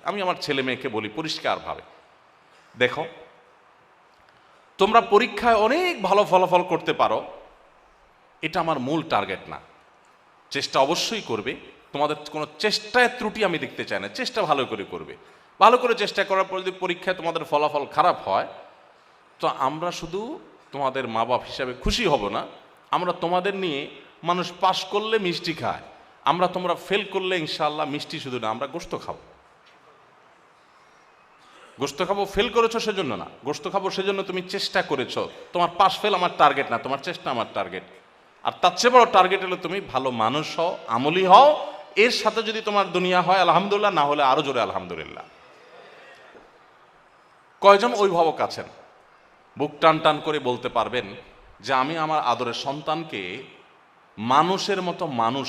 আমি আমার ছেলে মেয়েকে বলি পরিষ্কারভাবে, দেখো তোমরা পরীক্ষায় অনেক ভালো ফলাফল করতে পারো, এটা আমার মূল টার্গেট না। চেষ্টা অবশ্যই করবে, তোমাদের কোনো চেষ্টায় ত্রুটি আমি দেখতে চাই না, চেষ্টা ভালো করে করবে। ভালো করে চেষ্টা করার পর যদি পরীক্ষায় তোমাদের ফলাফল খারাপ হয়, তো আমরা শুধু তোমাদের মা বাপ হিসাবে খুশি হব না, আমরা তোমাদের নিয়ে, মানুষ পাশ করলে মিষ্টি খায়, আমরা তোমরা ফেল করলে ইনশাআল্লাহ মিষ্টি শুধু না, আমরা গোশত খাবো। গোশত খাবো, ফেল করেছো সেজন্য না, গোশত খাবো সেজন্য তুমি চেষ্টা করেছো। তোমার পাশ ফেল আমার টার্গেট না, তোমার চেষ্টা আমার টার্গেট। আর তার চেয়ে বড় টার্গেট হলো তুমি ভালো মানুষ হও, আমলি হও। এর সাথে যদি তোমার দুনিয়া হয় আলহামদুলিল্লাহ, না হলে আরো জোরে আলহামদুলিল্লাহ। কয়জন অভিভাবক আছেন বুক টান টান করে বলতে পারবেন যে আমি আমার আদরের সন্তানকে মানুষের মতো মানুষ,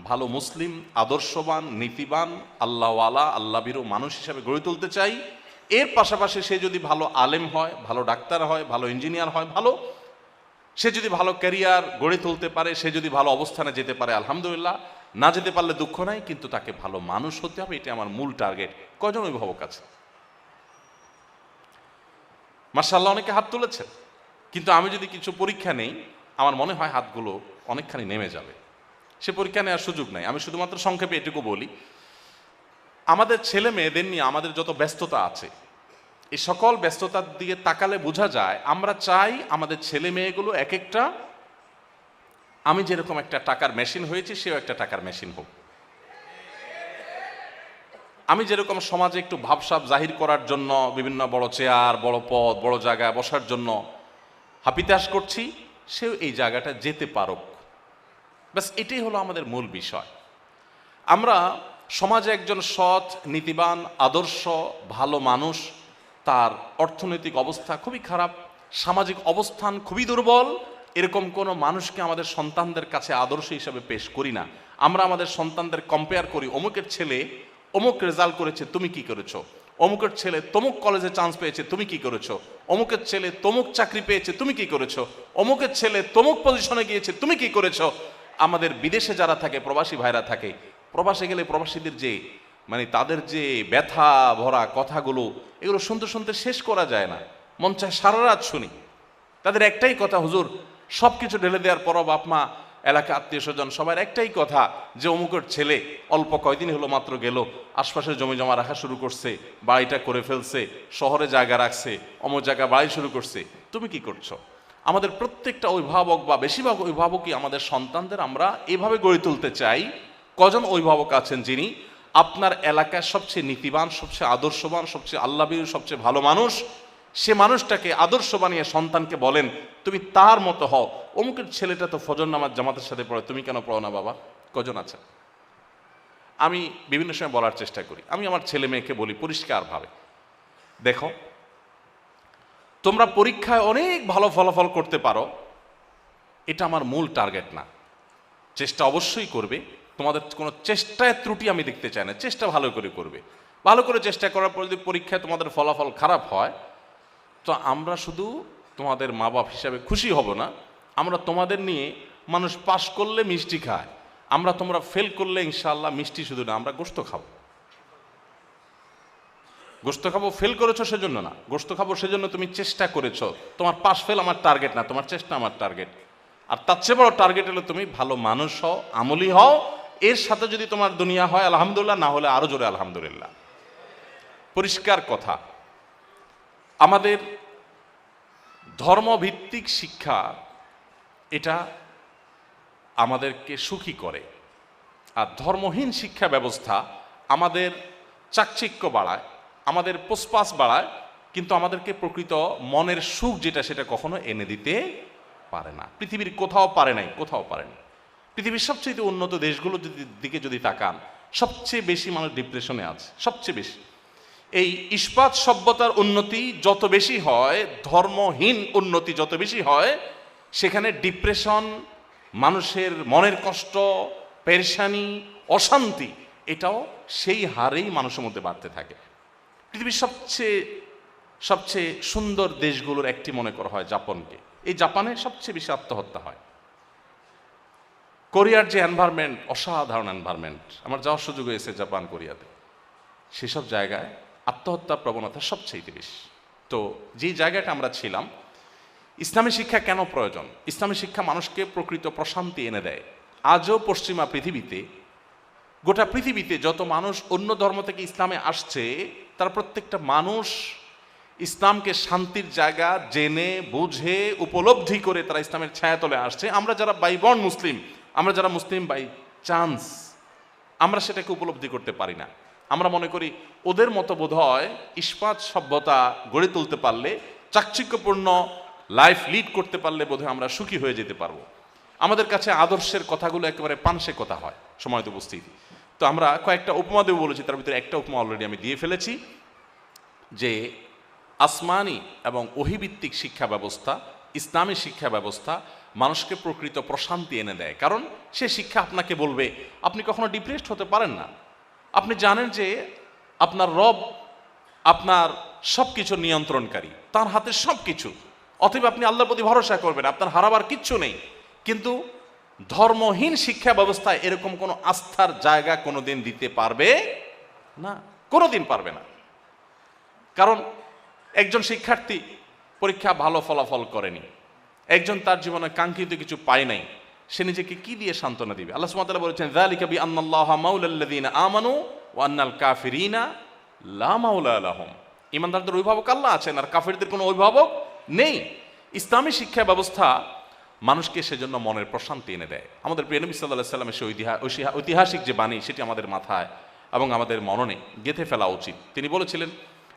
ভালো মুসলিম, আদর্শবান, নীতিবান, আল্লাহওয়ালা, আল্লাহভীরু মানুষ হিসাবে গড়ে তুলতে চাই। এর পাশাপাশি সে যদি ভালো আলেম হয়, ভালো ডাক্তার হয়, ভালো ইঞ্জিনিয়ার হয়, ভালো, সে যদি ভালো ক্যারিয়ার গড়ে তুলতে পারে, সে যদি ভালো অবস্থানে যেতে পারে আলহামদুলিল্লাহ, না যেতে পারলে দুঃখ নাই, কিন্তু তাকে ভালো মানুষ হতে হবে, এটা আমার মূল টার্গেট। কয়জন অভিভাবক আছে? মাশাআল্লাহ, অনেকে হাত তুলেছে। কিন্তু আমি যদি কিছু পরীক্ষা নেই, আমার মনে হয় হাতগুলো অনেকখানি নেমে যাবে। সে পরীক্ষা নেওয়ার সুযোগ নাই। আমি শুধুমাত্র সংক্ষেপে এটুকু বলি, আমাদের ছেলে মেয়েদের নিয়ে আমাদের যত ব্যস্ততা আছে, এই সকল ব্যস্ততার দিকে তাকালে বোঝা যায় আমরা চাই আমাদের ছেলে মেয়েগুলো এক একটা, আমি যেরকম একটা টাকার মেশিন হয়েছি সেও একটা টাকার মেশিন হোক। আমি যেরকম সমাজে একটু ভাবসাব জাহির করার জন্য বিভিন্ন বড় চেয়ার, বড় পদ, বড় জায়গায় বসার জন্য হাপিত্যাশ করছি, সেও এই জায়গাটা যেতে পারুক। ব্যাস এটাই হলো আমাদের মূল বিষয়। আমরা সমাজে একজন সৎ, নীতিবান, আদর্শ, ভালো মানুষ, তার অর্থনৈতিক অবস্থা খুবই খারাপ, সামাজিক অবস্থান খুবই দুর্বল, এরকম কোনো মানুষকে আমাদের সন্তানদের কাছে আদর্শ হিসাবে পেশ করি না। আমরা আমাদের সন্তানদের কম্পেয়ার করি, অমুকের ছেলে অমুক রেজাল্ট করেছে, তুমি কি করেছো? অমুকের ছেলে তমুক কলেজে চান্স পেয়েছে, তুমি কি করেছো? অমুকের ছেলে তমুক চাকরি পেয়েছে, তুমি কি করেছো? অমুকের ছেলে তমুক পজিশনে গিয়েছে, তুমি কি করেছো? আমাদের বিদেশে যারা থাকে, প্রবাসী ভাইরা থাকে, প্রবাসে গেলে প্রবাসীদের যে তাদের যে ব্যথা ভরা কথাগুলো, এগুলো শুনতে শুনতে শেষ করা যায় না, মন চায় সারা রাত শুনি। তাদের একটাই কথা, হুজুর সব কিছু ঢেলে দেওয়ার পরও বাপ মা, এলাকা, আত্মীয় স্বজন সবার একটাই কথা যে অমুকের ছেলে অল্প কয়দিন হলো মাত্র গেল, আশপাশের জমি জমা রাখা শুরু করছে, বাড়িটা করে ফেলছে, শহরে জায়গা রাখছে, অমুক জায়গা বাড়ি শুরু করছে, তুমি কি করছো? আমাদের প্রত্যেকটা অভিভাবক বা বেশিরভাগ অভিভাবকই আমাদের সন্তানদের আমরা এভাবে গড়ে তুলতে চাই। কজন অভিভাবক আছেন যিনি আপনার এলাকায় সবচেয়ে নীতিবান, সবচেয়ে আদর্শবান, সবচেয়ে আল্লাহভীরু, সবচেয়ে ভালো মানুষ, সে মানুষটাকে আদর্শ বানিয়ে সন্তানকে বলেন তুমি তার মতো হও? অমুকের ছেলেটা তো ফজর নামাজ জামাতের সাথে পড়ে, তুমি কেন পড়ো না বাবা? কজন আছে? আমি বিভিন্ন সময় বলার চেষ্টা করি, আমি আমার ছেলে মেয়েকে বলি পরিষ্কারভাবে, দেখো তোমরা পরীক্ষায় অনেক ভালো ফলাফল করতে পারো, এটা আমার মূল টার্গেট না। চেষ্টা অবশ্যই করবে, তোমাদের কোনো চেষ্টায় ত্রুটি আমি দেখতে চাই না, চেষ্টা ভালো করে করবে। ভালো করে চেষ্টা করার পর যদি পরীক্ষায় তোমাদের ফলাফল খারাপ হয়, তো আমরা শুধু তোমাদের মা বাপ হিসাবে খুশি হব না, আমরা তোমাদের নিয়ে, মানুষ পাশ করলে মিষ্টি খায়, আমরা তোমরা ফেল করলে ইনশাআল্লাহ মিষ্টি শুধু না, আমরা গোশত খাবো। গোশত খাবো, ফেল করেছো সেজন্য না, গোশত খাবো সেজন্য তুমি চেষ্টা করেছো। তোমার পাশ ফেল আমার টার্গেট না, তোমার চেষ্টা আমার টার্গেট। আর তার চেয়ে বড় টার্গেট হলো তুমি ভালো মানুষ হও, আমলি হও। এর সাথে যদি তোমার দুনিয়া হয় আলহামদুলিল্লাহ, না হলে আরো জোরে আলহামদুলিল্লাহ। পরিষ্কার কথা, আমাদের ধর্মভিত্তিক শিক্ষা এটা আমাদেরকে সুখী করে, আর ধর্মহীন শিক্ষা ব্যবস্থা আমাদের চাকচিক্য বাড়ায়, আমাদের পোসপাস বাড়ায়, কিন্তু আমাদেরকে প্রকৃত মনের সুখ যেটা সেটা কখনো এনে দিতে পারে না। পৃথিবীর কোথাও পারে নাই, কোথাও পারেনি। পৃথিবীর সবচেয়ে উন্নত দেশগুলোর দিকে যদি তাকান, সবচেয়ে বেশি মানুষ ডিপ্রেশনে আছে, সবচেয়ে বেশি। এই ইস্পাত সভ্যতার উন্নতি যত বেশি হয়, ধর্মহীন উন্নতি যত বেশি হয়, সেখানে ডিপ্রেশন, মানুষের মনের কষ্ট, পেরেশানি, অশান্তি, এটাও সেই হারেই মানুষের মধ্যে বাড়তে থাকে। পৃথিবীর সবচেয়ে সুন্দর দেশগুলোর একটি মনে করা হয় জাপানকে। এই জাপানে সবচেয়ে বেশি আত্মহত্যা হয়। কোরিয়ার যে এনভায়রনমেন্ট, অসাধারণ এনভায়রনমেন্ট, আমার যাওয়ার সুযোগ হয়েছে জাপান, কোরিয়াতে। সেসব জায়গায় আত্মহত্যা প্রবণতা সবচেয়ে বেশি। তো যে জায়গাটা আমরা ছিলাম, ইসলামী শিক্ষা কেন প্রয়োজন? ইসলামী শিক্ষা মানুষকে প্রকৃত প্রশান্তি এনে দেয়। আজও পশ্চিমা পৃথিবীতে, গোটা পৃথিবীতে যত মানুষ অন্য ধর্ম থেকে ইসলামে আসছে, তার প্রত্যেকটা মানুষ ইসলামকে শান্তির জায়গা জেনে বুঝে উপলব্ধি করে তারা ইসলামের ছায়াতলে আসছে। আমরা যারা বাই বর্ন মুসলিম, আমরা যারা মুসলিম বাই চান্স, আমরা সেটাকে উপলব্ধি করতে পারি না। আমরা মনে করি ওদের মতো বোধ হয় ইস্পাত সভ্যতা গড়ে তুলতে পারলে, চাকচিক্যপূর্ণ লাইফ লিড করতে পারলে বোধহয় আমরা সুখী হয়ে যেতে পারবো। আমাদের কাছে আদর্শের কথাগুলো একেবারে পানসে কথা হয় সময় তো উপস্থিতি। তো আমরা কয়েকটা উপমা দেব বলেছি, তার ভিতরে একটা উপমা অলরেডি আমি দিয়ে ফেলেছি, যে আসমানি এবং ওহীভিত্তিক শিক্ষা ব্যবস্থা, ইসলামী শিক্ষা ব্যবস্থা মানুষকে প্রকৃত প্রশান্তি এনে দেয়। কারণ সে শিক্ষা আপনাকে বলবে আপনি কখনো ডিপ্রেসড হতে পারেন না। আপনি জানেন যে আপনার রব আপনার সব কিছু নিয়ন্ত্রণকারী, তার হাতে সব কিছু, অতএব আপনি আল্লাহর প্রতি ভরসা করবেন, আপনার হারাবার কিচ্ছু নেই। কিন্তু ধর্মহীন শিক্ষা ব্যবস্থায় এরকম কোনো আস্থার জায়গা কোনোদিন দিতে পারবে না, কোনোদিন পারবে না। কারণ একজন শিক্ষার্থী পরীক্ষা ভালো ফলাফল করেনি, একজন তার জীবনে কাঙ্ক্ষিত কিছু পায় নাই, সে নিজেকে কি দিয়ে সান্ত্বনা দিবে? আল্লাহ সুবহানাহু ওয়া তাআলা বলেছেন, যালিকা বিআন্নাল্লাহা মাওলাল্লাযীনা আমানু ওয়া আন্নাল কাফিরিনা লা মাওলা লাহুম। ঈমানদারদের অভিভাবক আল্লাহ আছেন, আর কাফিরদের কোনো অভিভাবক নেই। ইসলামী শিক্ষা ব্যবস্থা মানুষকে সেজন্য মনের প্রশান্তি এনে দেয়। আমাদের প্রিয় নবী সাল্লাল্লাহু আলাইহি ওয়াসাল্লামের সেই ঐতিহাসিক যে বাণী, সেটি আমাদের মাথায় এবং আমাদের মননে গেঁথে ফেলা উচিত। তিনি বলেছিলেন,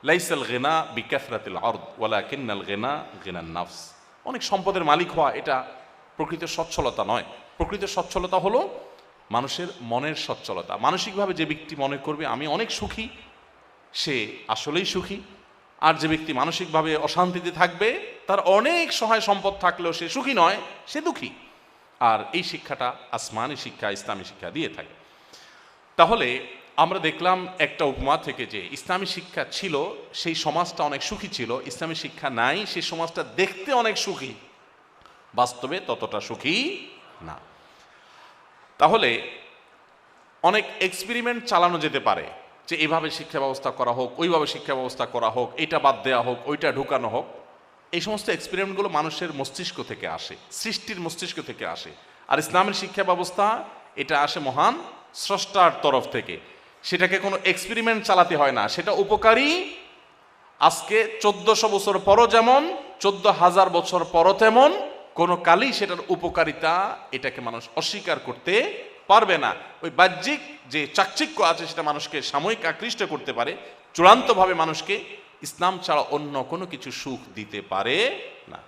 লাইসাল গিনা বিকাসরাতিল আরদ ওয়ালাকিন্নাল গিনা গিনান নাফস। অনেক সম্পদের মালিক হওয়া এটা প্রকৃত সচ্ছলতা নয়। প্রকৃত সচ্ছলতা হলো মানুষের মনের সচ্ছলতা। মানসিকভাবে যে ব্যক্তি মনে করবে আমি অনেক সুখী, সে আসলেই সুখী। আর যে ব্যক্তি মানসিকভাবে অশান্তিতে থাকবে, তার অনেক সহায় সম্পদ থাকলেও সে সুখী নয়, সে দুঃখী। আর এই শিক্ষাটা আসমানি শিক্ষা, ইসলামী শিক্ষা দিয়ে থাকে। তাহলে আমরা দেখলাম একটা উপমা থেকে যে ইসলামী শিক্ষা ছিল, সেই সমাজটা অনেক সুখী ছিল। ইসলামী শিক্ষা নাই, সেই সমাজটা দেখতে অনেক সুখী, বাস্তবে ততটা সুখী না। তাহলে অনেক এক্সপেরিমেন্ট চালানো যেতে পারে যে এভাবে শিক্ষা ব্যবস্থা করা হোক, ওইভাবে শিক্ষা ব্যবস্থা করা হোক, এটা বাদ দেওয়া হোক, ওইটা ঢুকানো হোক। এই সমস্ত এক্সপেরিমেন্টগুলো মানুষের মস্তিষ্ক থেকে আসে, সৃষ্টির মস্তিষ্ক থেকে আসে। আর ইসলামের শিক্ষা ব্যবস্থা এটা আসে মহান স্রষ্টার তরফ থেকে। সেটাকে কোনো এক্সপেরিমেন্ট চালাতে হয় না, সেটা উপকারী। আজকে 1400 বছর পরও যেমন, 14,000 বছর পরও তেমন, কোনো কালই সেটার উপকারিতা এটাকে মানুষ অস্বীকার করতে পারবে না। ওই বাহ্যিক যে চাকচিক্য আছে সেটা মানুষকে সাময়িক আকৃষ্ট করতে পারে, চূড়ান্তভাবে মানুষকে ইসলাম ছাড়া অন্য কোনো কিছু সুখ দিতে পারে না।